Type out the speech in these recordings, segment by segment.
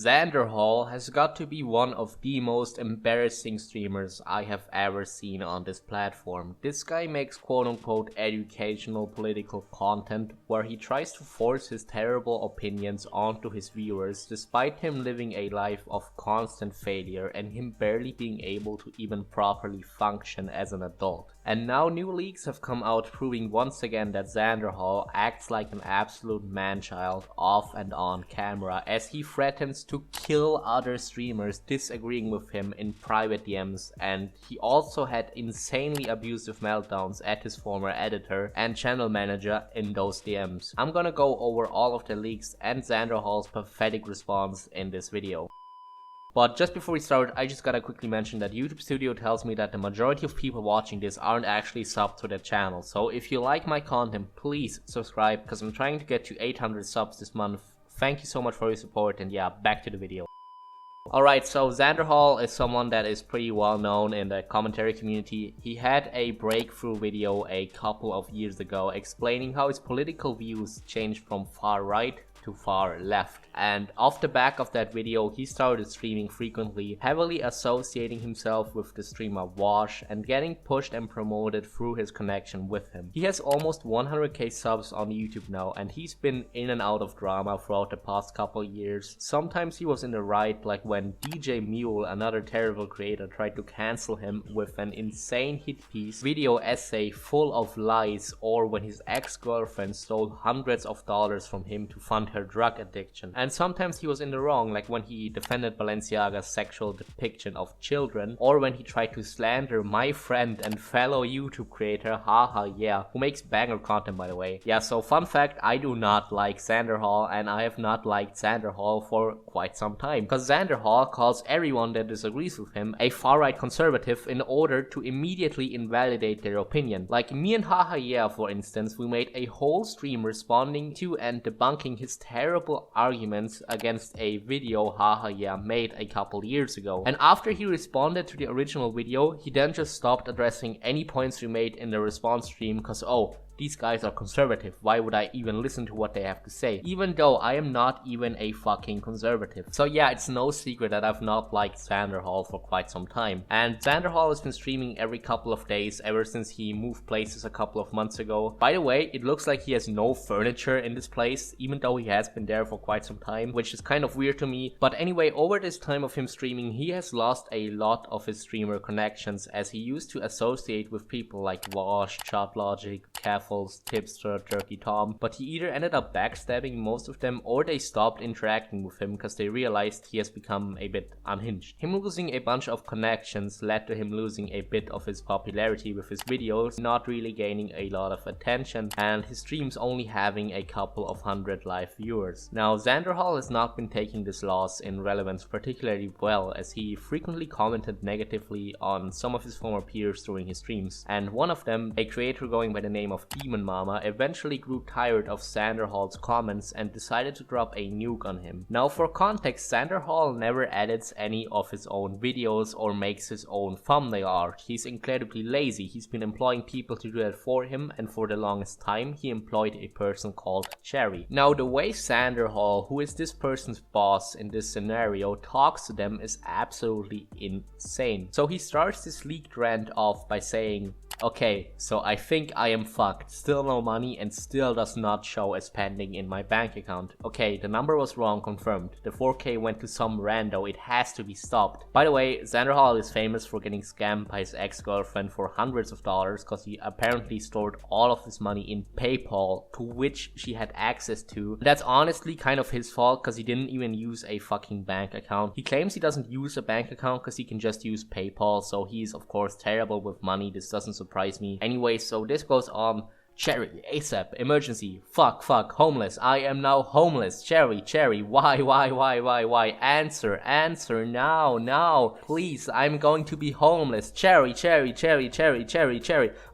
Xanderhal has got to be one of the most embarrassing streamers I have ever seen on this platform. This guy makes quote-unquote educational political content where he tries to force his terrible opinions onto his viewers despite him living a life of constant failure and him barely being able to even properly function as an adult. And now new leaks have come out proving once again that Xanderhal acts like an absolute man-child off and on camera as he threatens to kill other streamers disagreeing with him in private DMs, and he also had insanely abusive meltdowns at his former editor and channel manager in those DMs. I'm gonna go over all of the leaks and Xanderhal's pathetic response in this video. But just before we start, I just gotta quickly mention that YouTube Studio tells me that the majority of people watching this aren't actually subbed to the channel. So if you like my content, please subscribe because I'm trying to get to 800 subs this month. Thank you so much for your support, and yeah, back to the video. Alright, so Xanderhal is someone that is pretty well known in the commentary community. He had a breakthrough video a couple of years ago explaining how his political views changed from far right to far left, and off the back of that video he started streaming frequently, heavily associating himself with the streamer Vaush and getting pushed and promoted through his connection with him. He has almost 100k subs on YouTube now, and he's been in and out of drama throughout the past couple years. Sometimes he was in the right, like when DJ Mule, another terrible creator, tried to cancel him with an insane hit piece video essay full of lies, or when his ex-girlfriend stole hundreds of dollars from him to fund her drug addiction. And sometimes he was in the wrong, like when he defended Balenciaga's sexual depiction of children, or when he tried to slander my friend and fellow YouTube creator Haha Yeah, who makes banger content by the way. Yeah, so fun fact, I do not like Xanderhal, and I have not liked Xanderhal for quite some time, because Xanderhal calls everyone that disagrees with him a far-right conservative in order to immediately invalidate their opinion. Like me and Haha Yeah, for instance, we made a whole stream responding to and debunking his terrible arguments against a video Haha Yeah made a couple years ago. And after he responded to the original video, he then just stopped addressing any points we made in the response stream because, oh, these guys are conservative, why would I even listen to what they have to say? Even though I am not even a fucking conservative. So yeah, it's no secret that I've not liked Xanderhal for quite some time. And Xanderhal has been streaming every couple of days ever since he moved places a couple of months ago. By the way, it looks like he has no furniture in this place, even though he has been there for quite some time, which is kind of weird to me. But anyway, over this time of him streaming, he has lost a lot of his streamer connections, as he used to associate with people like Vaush, ChudLogic, Keffals, Tipster, Turkey Tom, but he either ended up backstabbing most of them or they stopped interacting with him because they realized he has become a bit unhinged. Him losing a bunch of connections led to him losing a bit of his popularity with his videos, not really gaining a lot of attention, and his streams only having a couple of hundred live viewers. Now, Xanderhal has not been taking this loss in relevance particularly well, as he frequently commented negatively on some of his former peers during his streams, and one of them, a creator going by the name of Demon Mama, eventually grew tired of Xanderhal's comments and decided to drop a nuke on him. Now for context, Xanderhal never edits any of his own videos or makes his own thumbnail art. He's incredibly lazy. He's been employing people to do that for him, and for the longest time he employed a person called Cherry. Now the way Xanderhal, who is this person's boss in this scenario, talks to them is absolutely insane. So he starts this leaked rant off by saying, okay, so I think I am fucked, still no money and still does not show as pending in my bank account. Okay, the number was wrong, confirmed. The 4k went to some rando, it has to be stopped. By the way, Xanderhal is famous for getting scammed by his ex-girlfriend for hundreds of dollars because he apparently stored all of his money in PayPal, to which she had access to. That's honestly kind of his fault because he didn't even use a fucking bank account. He claims he doesn't use a bank account because he can just use PayPal, so he's of course terrible with money. This doesn't surprise me. Anyway, so this goes on. Cherry, ASAP, emergency, fuck, homeless, I am now homeless, Cherry, why, answer, now, please, I'm going to be homeless, Cherry.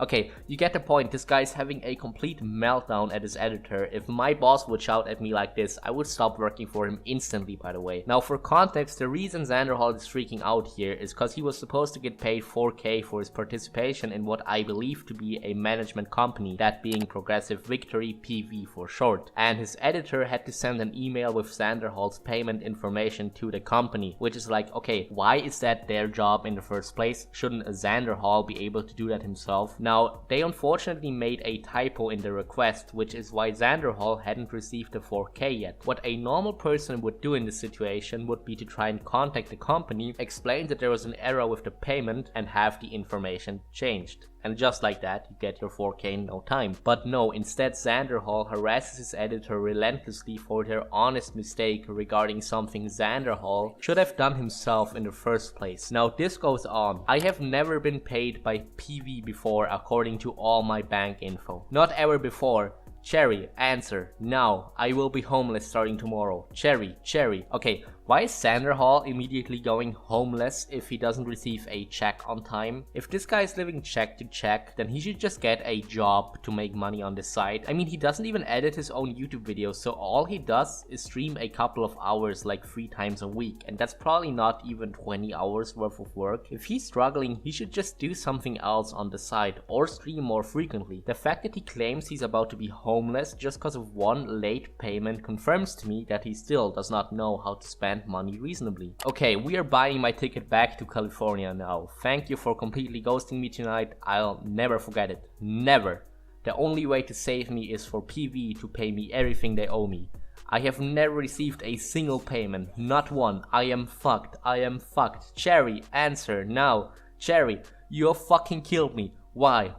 Okay, you get the point, this guy's having a complete meltdown at his editor. If my boss would shout at me like this, I would stop working for him instantly, by the way. Now for context, the reason Xanderhal is freaking out here is because he was supposed to get paid 4k for his participation in what I believe to be a management company that that being Progressive Victory, PV for short. And his editor had to send an email with Xanderhal's payment information to the company, which is like, okay, why is that their job in the first place? Shouldn't Xanderhal be able to do that himself? Now, they unfortunately made a typo in the request, which is why Xanderhal hadn't received the 4K yet. What a normal person would do in this situation would be to try and contact the company, explain that there was an error with the payment, and have the information changed. And just like that, you get your 4K in no time. But no, instead Xanderhal harasses his editor relentlessly for their honest mistake regarding something Xanderhal should have done himself in the first place. Now this goes on. I have never been paid by PV before according to all my bank info. Not ever before. Cherry, answer, now. I will be homeless starting tomorrow. Cherry. Okay, why is Xanderhal immediately going homeless if he doesn't receive a check on time? If this guy is living check to check, then he should just get a job to make money on the side. I mean, he doesn't even edit his own YouTube videos, so all he does is stream a couple of hours like 3 times a week, and that's probably not even 20 hours worth of work. If he's struggling, he should just do something else on the side or stream more frequently. The fact that he claims he's about to be homeless just because of one late payment confirms to me that he still does not know how to spend money reasonably. Okay, we are buying my ticket back to California now. Thank you for completely ghosting me tonight. I'll never forget it. Never. The only way to save me is for PV to pay me everything they owe me. I have never received a single payment. Not one. I am fucked. Cherry, answer now. Cherry, you have fucking killed me. Why?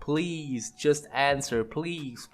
Please, just answer, please.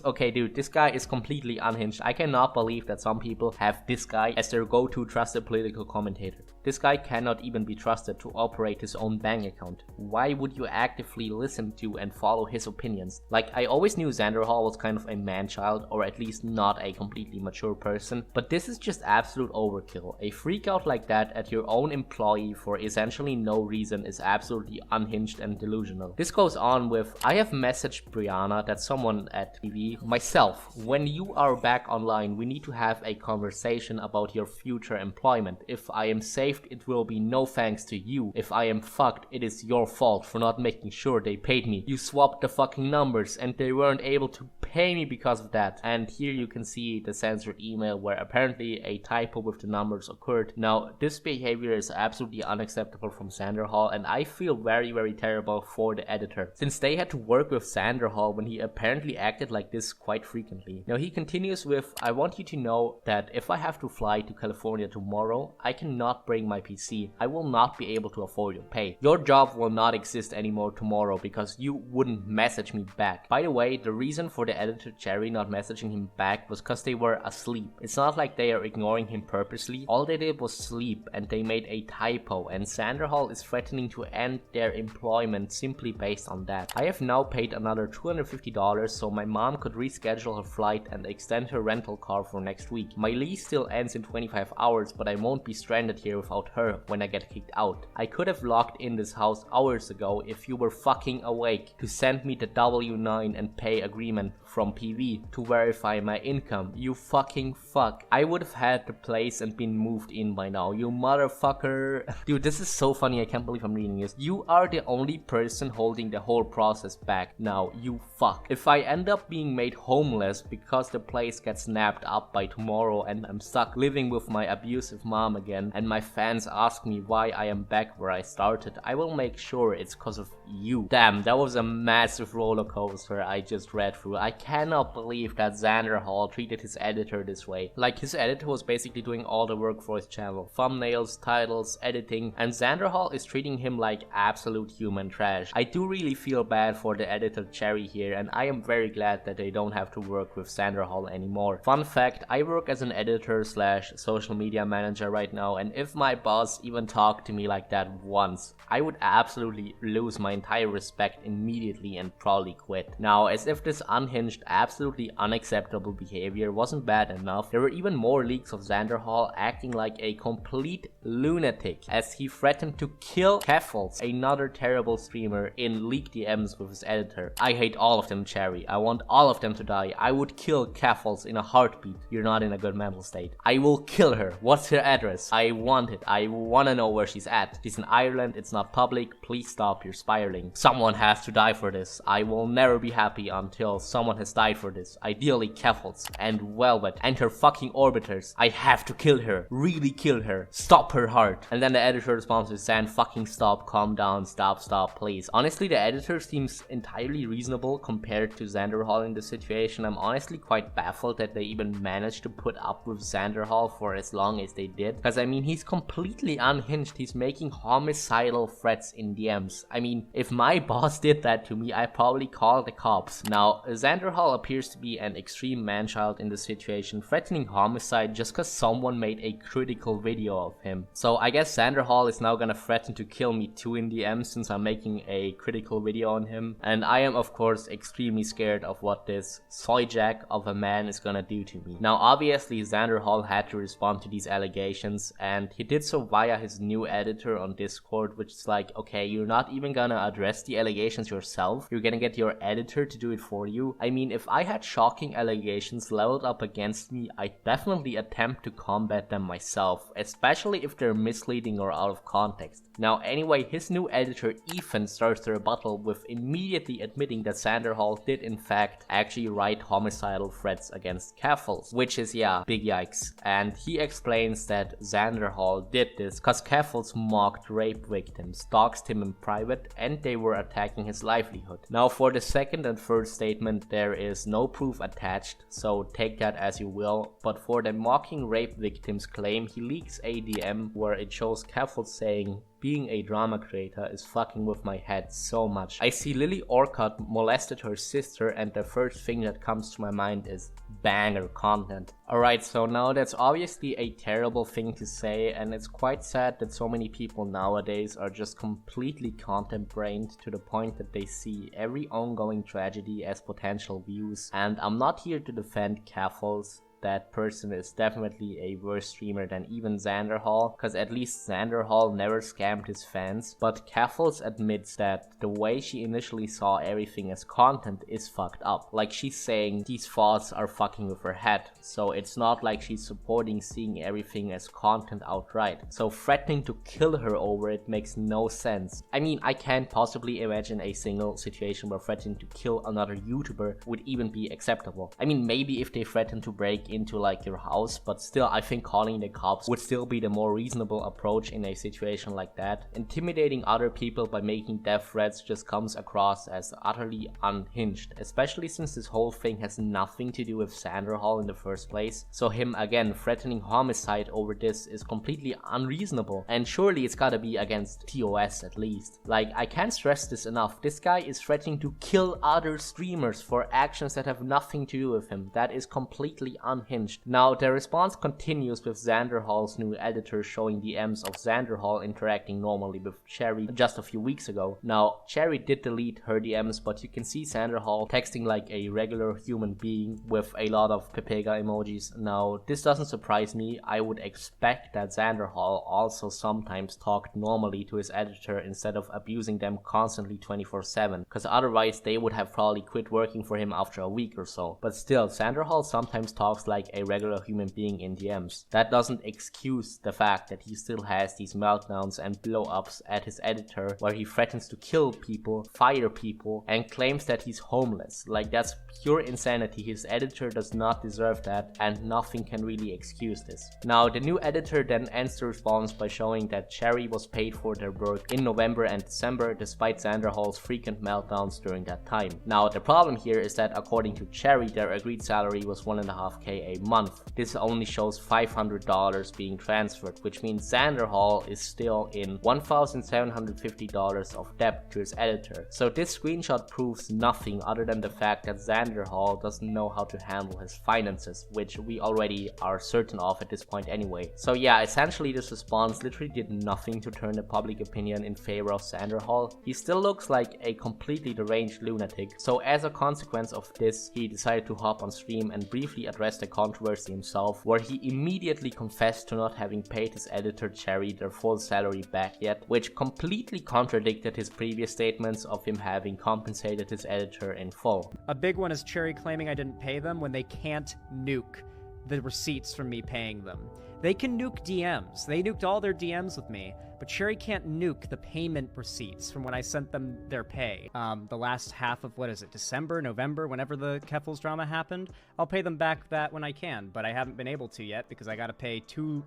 Okay, dude, this guy is completely unhinged. I cannot believe that some people have this guy as their go-to trusted political commentator. This guy cannot even be trusted to operate his own bank account. Why would you actively listen to and follow his opinions? Like, I always knew Xanderhal was kind of a man-child, or at least not a completely mature person, but this is just absolute overkill. A freakout like that at your own employee for essentially no reason is absolutely unhinged and delusional. This goes on with, I have messaged Brianna, that's someone at TV, myself. When you are back online, we need to have a conversation about your future employment. If I am saved, it will be no thanks to you. If I am fucked, it is your fault for not making sure they paid me. You swapped the fucking numbers and they weren't able to pay me because of that. And here you can see the censored email where apparently a typo with the numbers occurred. Now, this behavior is absolutely unacceptable from Xanderhal, and I feel very terrible for the editor, since they had to work with Xanderhal when he apparently acted like this quite frequently. Now he continues with, I want you to know that if I have to fly to California tomorrow, I cannot bring my PC. I will not be able to afford your pay. Your job will not exist anymore tomorrow because you wouldn't message me back. By the way, the reason for the editor Cherry not messaging him back was because they were asleep. It's not like they are ignoring him purposely. All they did was sleep and they made a typo, and Xanderhal is threatening to end their employment simply based on that. I have now paid another $250 so my mom could reschedule her flight and extend her rental car for next week. My lease still ends in 25 hours, but I won't be stranded here without her when I get kicked out. I could have locked in this house hours ago if you were fucking awake to send me the W9 and pay agreement from PV to verify my income. You fucking fuck. I would have had the place and been moved in by now, you motherfucker. Dude, this is so funny, I can't believe I'm reading this. You are the only person holding the whole process back now, you fuck. If I end up being made homeless because the place gets snapped up by tomorrow and I'm stuck living with my abusive mom again, and my fans ask me why I am back where I started, I will make sure it's because of you. Damn, that was a massive roller coaster I just read through. I cannot believe that Xanderhal treated his editor this way. Like, his editor was basically doing all the work for his channel. Thumbnails, titles, editing, and Xanderhal is treating him like absolute human trash. I do really feel bad for the editor Cherry here, and I am very glad that they don't have to work with Xanderhal anymore. Fun fact, I work as an editor slash social media manager right now, and if my boss even talked to me like that once, I would absolutely lose my entire respect immediately and probably quit. Now, as if this unhinged, absolutely unacceptable behavior wasn't bad enough, there were even more leaks of Xanderhal acting like a complete lunatic as he threatened to kill Keffals, another terrible streamer, in leak DMs with his editor. I hate all of them, Cherry. I want all of them to die. I would kill Keffals in a heartbeat. You're not in a good mental state. I will kill her. What's her address? I want it. I wanna know where she's at. She's in Ireland, it's not public, please stop, you're spiraling. Someone has to die for this. I will never be happy until someone has died for this. Ideally Keffals and Velvet and her fucking orbiters. I have to kill her. Really kill her. Stop her heart. And then the editor responds with Zan, fucking stop, calm down, stop, please. Honestly, the editor seems entirely reasonable compared to Xanderhal in this situation. I'm honestly quite baffled that they even managed to put up with Xanderhal for as long as they did. Because I mean, he's completely unhinged. He's making homicidal threats in DMs. I mean, if my boss did that to me, I'd probably call the cops. Now, Xanderhal appears to be an extreme manchild in this situation, threatening homicide just because someone made a critical video of him. So I guess Xanderhal is now gonna threaten to kill me too in DMs since I'm making a critical video on him. And I am of course extremely scared of what this soy jack of a man is gonna do to me. Now obviously Xanderhal had to respond to these allegations, and he did so via his new editor on Discord, which is like, okay, you're not even gonna address the allegations yourself, you're gonna get your editor to do it for you. I mean, if I had shocking allegations leveled up against me, I'd definitely attempt to combat them myself, especially if they're misleading or out of context. Now anyway, his new editor Ethan starts the rebuttal with immediately admitting that Xanderhal did in fact actually write homicidal threats against Keffals, which is, yeah, big yikes. And he explains that Xanderhal did this cause Keffals mocked rape victims, doxed him in private, and they were attacking his livelihood. Now for the second and third statement, there is no proof attached, so take that as you will, but for the mocking rape victims claim, he leaks a DM where it shows Keffals saying, being a drama creator is fucking with my head so much. I see Lily Orcutt molested her sister, and the first thing that comes to my mind is banger content. Alright, so now that's obviously a terrible thing to say, and it's quite sad that so many people nowadays are just completely content-brained to the point that they see every ongoing tragedy as potential views. And I'm not here to defend Keffals. That person is definitely a worse streamer than even Xanderhal, because at least Xanderhal never scammed his fans, but Keffals admits that the way she initially saw everything as content is fucked up. Like, she's saying these thoughts are fucking with her head, so it's not like she's supporting seeing everything as content outright. So threatening to kill her over it makes no sense. I mean, I can't possibly imagine a single situation where threatening to kill another YouTuber would even be acceptable. I mean, maybe if they threaten to break into like your house, but still I think calling the cops would still be the more reasonable approach in a situation like that. Intimidating other people by making death threats just comes across as utterly unhinged, especially since this whole thing has nothing to do with Xanderhal in the first place. So him again threatening homicide over this is completely unreasonable, and surely it's gotta be against TOS at least. Like, I can't stress this enough, this guy is threatening to kill other streamers for actions that have nothing to do with him. That is completely unhinged. Now the response continues with Xanderhal's new editor showing DMs of Xanderhal interacting normally with Cherry just a few weeks ago. Now Cherry did delete her DMs, but you can see Xanderhal texting like a regular human being with a lot of pepega emojis. Now this doesn't surprise me. I would expect that Xanderhal also sometimes talked normally to his editor instead of abusing them constantly 24/7, because otherwise they would have probably quit working for him after a week or so. But still, Xanderhal sometimes talks like a regular human being in DMs. That doesn't excuse the fact that he still has these meltdowns and blow-ups at his editor where he threatens to kill people, fire people, and claims that he's homeless. Like, that's pure insanity. His editor does not deserve that, and nothing can really excuse this. Now the new editor then ends the response by showing that Cherry was paid for their work in November and December despite Xanderhal's frequent meltdowns during that time. Now the problem here is that according to Cherry, their agreed salary was 1.5k a month. This only shows $500 being transferred, which means Xanderhal is still in $1,750 of debt to his editor. So this screenshot proves nothing other than the fact that Xanderhal doesn't know how to handle his finances, which we already are certain of at this point anyway. So yeah, essentially this response literally did nothing to turn the public opinion in favor of Xanderhal. He still looks like a completely deranged lunatic. So as a consequence of this, he decided to hop on stream and briefly address the controversy himself, where he immediately confessed to not having paid his editor Cherry their full salary back yet, which completely contradicted his previous statements of him having compensated his editor in full. A big one is Cherry claiming I didn't pay them when they can't nuke the receipts from me paying them. They can nuke DMs. They nuked all their DMs with me, but Cherry can't nuke the payment receipts from when I sent them their pay. The last half of, December, November, whenever the Keffals drama happened, I'll pay them back that when I can, but I haven't been able to yet because I gotta pay two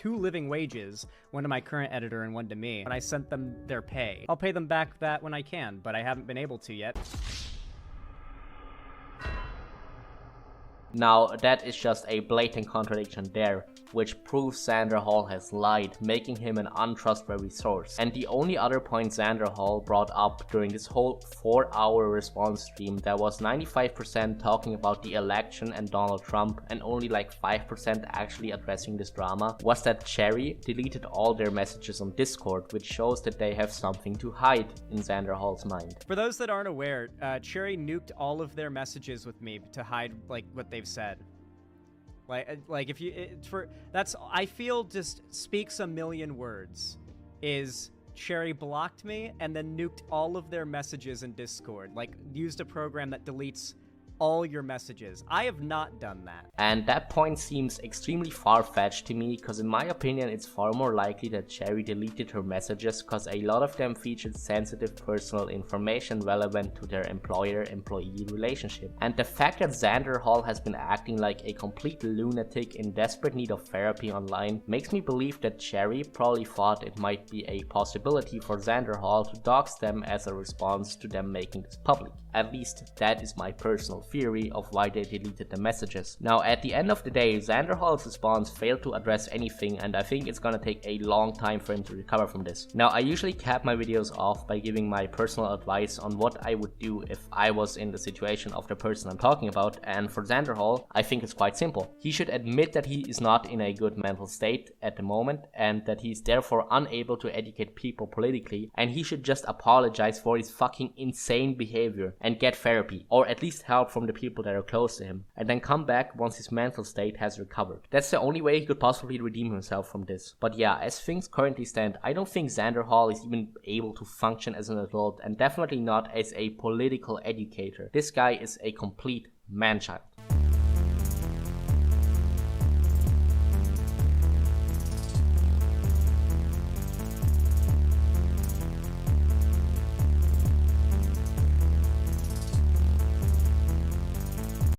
living wages, one to my current editor and one to me, when I sent them their pay. I'll pay them back that when I can, but I haven't been able to yet. Now, that is just a blatant contradiction there, which proves Xanderhal has lied, making him an untrustworthy source. And the only other point Xanderhal brought up during this whole 4-hour response stream, that was 95% talking about the election and Donald Trump and only like 5% actually addressing this drama, was that Cherry deleted all their messages on Discord, which shows that they have something to hide in Xanderhal's mind. For those that aren't aware, Cherry nuked all of their messages with me to hide like what they've said. Like if you that's I feel just speaks a million words. Is Cherry blocked me and then nuked all of their messages in Discord, like used a program that deletes all your messages. I have not done that. And that point seems extremely far-fetched to me, because in my opinion it's far more likely that Cherry deleted her messages because a lot of them featured sensitive personal information relevant to their employer-employee relationship. And the fact that Xanderhal has been acting like a complete lunatic in desperate need of therapy online makes me believe that Cherry probably thought it might be a possibility for Xanderhal to dox them as a response to them making this public. At least that is my personal theory of why they deleted the messages. Now, at the end of the day, Xanderhal's response failed to address anything, and I think it's gonna take a long time for him to recover from this. Now, I usually cap my videos off by giving my personal advice on what I would do if I was in the situation of the person I'm talking about, and for Xanderhal, I think it's quite simple. He should admit that he is not in a good mental state at the moment, and that he is therefore unable to educate people politically, and he should just apologize for his fucking insane behavior and get therapy, or at least help from the people that are close to him, and then come back once his mental state has recovered. That's the only way he could possibly redeem himself from this. But yeah, as things currently stand, I don't think Xanderhal is even able to function as an adult, and definitely not as a political educator. This guy is a complete man-child.